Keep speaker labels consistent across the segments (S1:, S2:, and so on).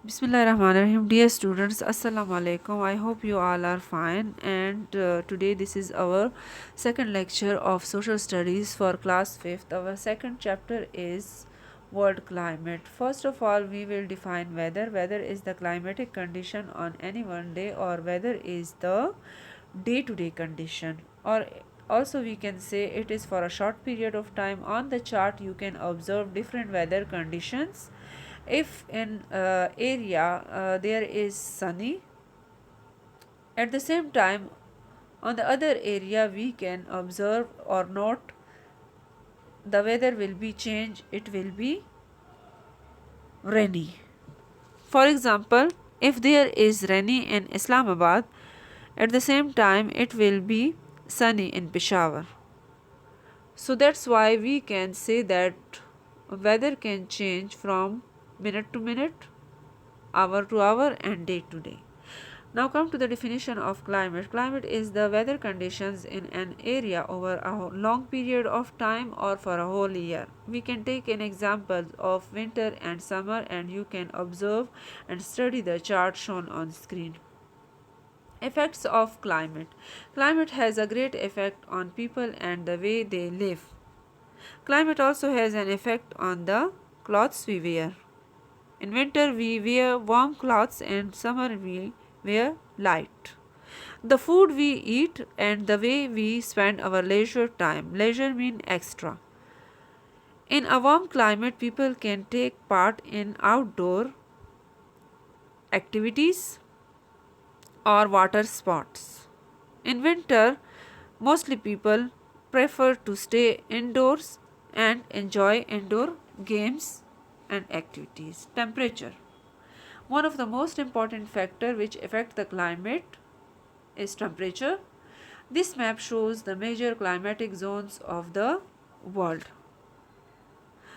S1: Bismillahirrahmanirrahim. Dear students, Assalamu alaikum. I hope you all are fine. And today, this is our second lecture of social studies for class 5th. Our second chapter is world climate. First of all, we will define weather. Weather is the climatic condition on any one day, or weather is the day to day condition. Or also, we can say it is for a short period of time. On the chart, you can observe different weather conditions. If in area there is sunny, at the same time on the other area we can observe or note the weather will be changed, it will be rainy. For example, if there is rainy in Islamabad, at the same time it will be sunny in Peshawar. So that's why we can say that weather can change from minute to minute, hour to hour, and day to day. Now come to the definition of climate. Climate is the weather conditions in an area over a long period of time or for a whole year. We can take an example of winter and summer, and you can observe and study the chart shown on screen. Effects of climate. Climate has a great effect on people and the way they live. Climate also has an effect on the clothes we wear. In winter we wear warm clothes, and summer we wear light. The food we eat and the way we spend our leisure time. Leisure means extra. In a warm climate, people can take part in outdoor activities or water sports. In winter, mostly people prefer to stay indoors and enjoy indoor games and activities. Temperature. One of the most important factors which affect the climate is temperature. This map shows the major climatic zones of the world.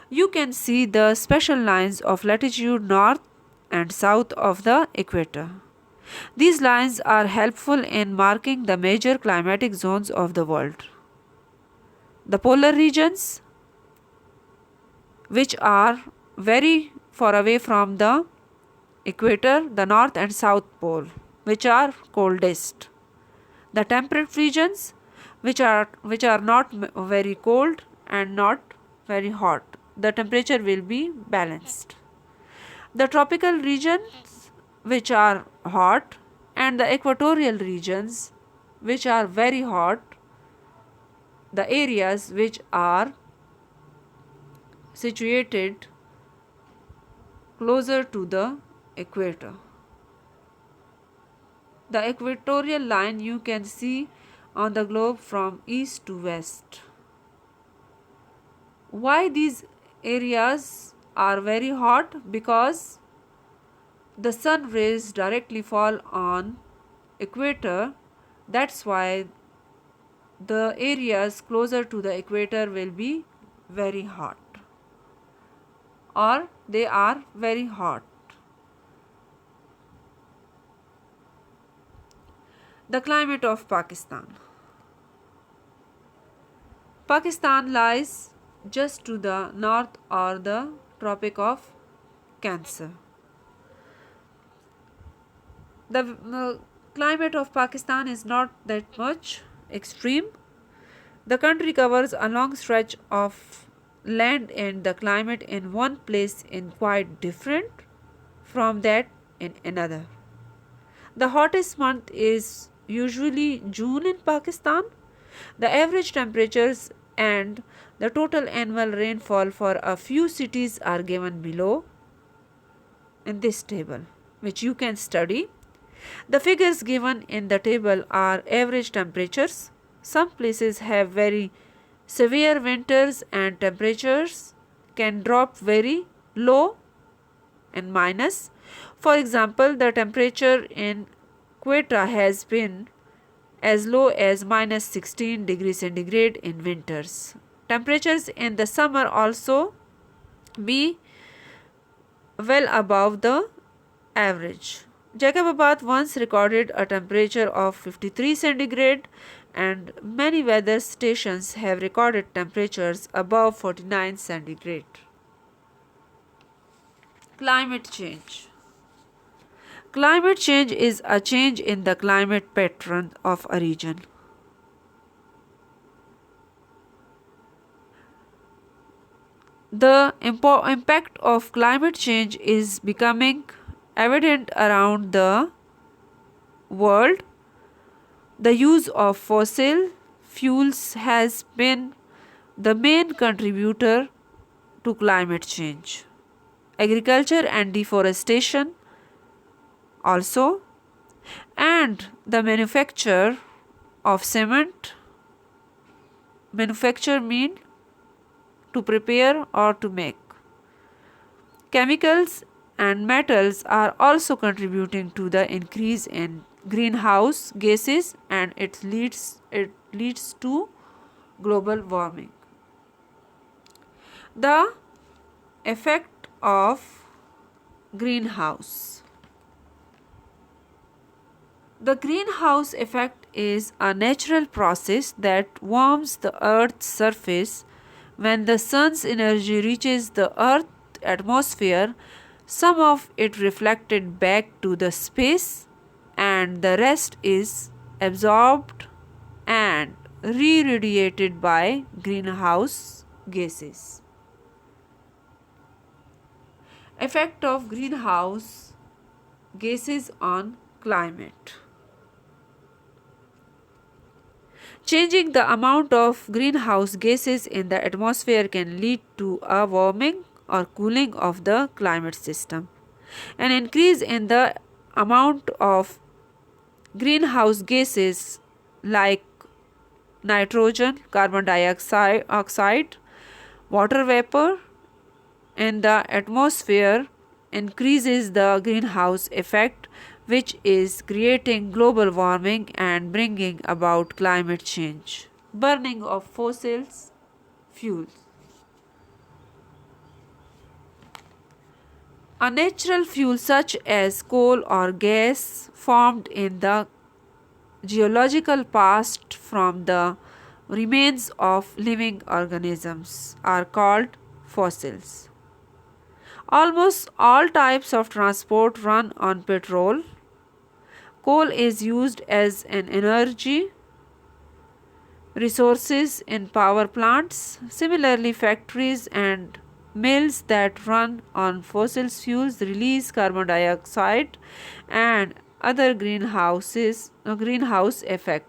S1: You can see the special lines of latitude north and south of the equator. These lines are helpful in marking the major climatic zones of the world. The polar regions, which are very far away from the equator, the north and south pole, which are coldest. The temperate regions, which are not very cold and not very hot. The temperature will be balanced. The tropical regions, which are hot, and the equatorial regions, which are very hot, the areas which are situated closer to the equator. The equatorial line you can see on the globe from east to west. Why these areas are very hot? Because the sun rays directly fall on equator. That's why the areas closer to the equator will be very hot, or they are very hot. The climate of Pakistan. Pakistan lies just to the north or the Tropic of Cancer. The climate of Pakistan is not that much extreme. The country covers a long stretch of land, and the climate in one place is quite different from that in another. The hottest month is usually June in Pakistan. The average temperatures and the total annual rainfall for a few cities are given below in this table, which you can study. The figures given in the table are average temperatures. Some places have very severe winters, and temperatures can drop very low and minus. For example, the temperature in Quetta has been as low as minus 16 degrees centigrade in winters. Temperatures in the summer also be well above the average. Jacobabad once recorded a temperature of 53 centigrade, and many weather stations have recorded temperatures above 49 centigrade. Climate change. Climate change is a change in the climate pattern of a region. The impact of climate change is becoming evident around the world. The use of fossil fuels has been the main contributor to climate change. Agriculture and deforestation also, and the manufacture of cement, manufacture mean to prepare or to make. Chemicals and metals are also contributing to the increase in greenhouse gases, and it leads to global warming. The effect of greenhouse. The greenhouse effect is a natural process that warms the earth's surface. When the sun's energy reaches the earth's atmosphere, some of it reflected back to the space and the rest is absorbed and re-radiated by greenhouse gases. Effect of greenhouse gases on climate. Changing the amount of greenhouse gases in the atmosphere can lead to a warming or cooling of the climate system. An increase in the amount of greenhouse gases like nitrogen, carbon dioxide, water vapor in the atmosphere increases the greenhouse effect, which is creating global warming and bringing about climate change. Burning of fossils fuels. A natural fuel such as coal or gas formed in the geological past from the remains of living organisms are called fossils. Almost all types of transport run on petrol. Coal is used as an energy resources in power plants. Similarly, factories and mills that run on fossil fuels release carbon dioxide and other greenhouse effect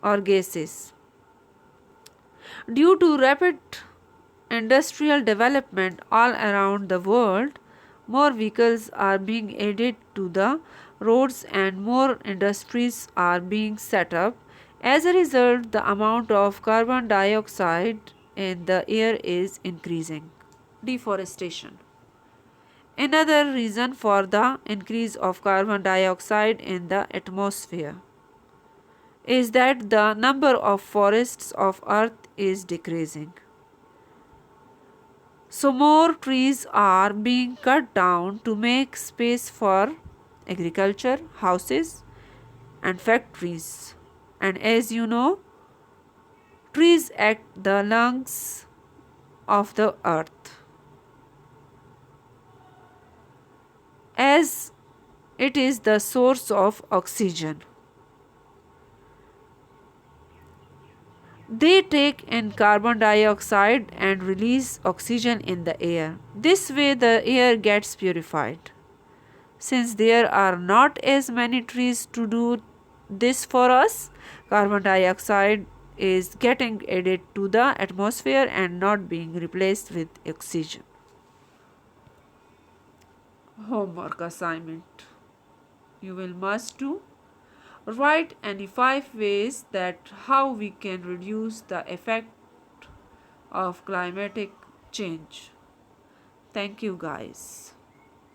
S1: or gases. Due to rapid industrial development all around the world, more vehicles are being added to the roads and more industries are being set up. As a result, the amount of carbon dioxide in the air is increasing. Deforestation. Another reason for the increase of carbon dioxide in the atmosphere is that the number of forests of Earth is decreasing. So, more trees are being cut down to make space for agriculture, houses, and factories. And as you know, trees act the lungs of the earth, as it is the source of oxygen. They take in carbon dioxide and release oxygen in the air. This way, the air gets purified. Since there are not as many trees to do this for us, carbon dioxide is getting added to the atmosphere and not being replaced with oxygen. Homework assignment. You will must do. Write any 5 ways that how we can reduce the effect of climatic change. Thank you guys.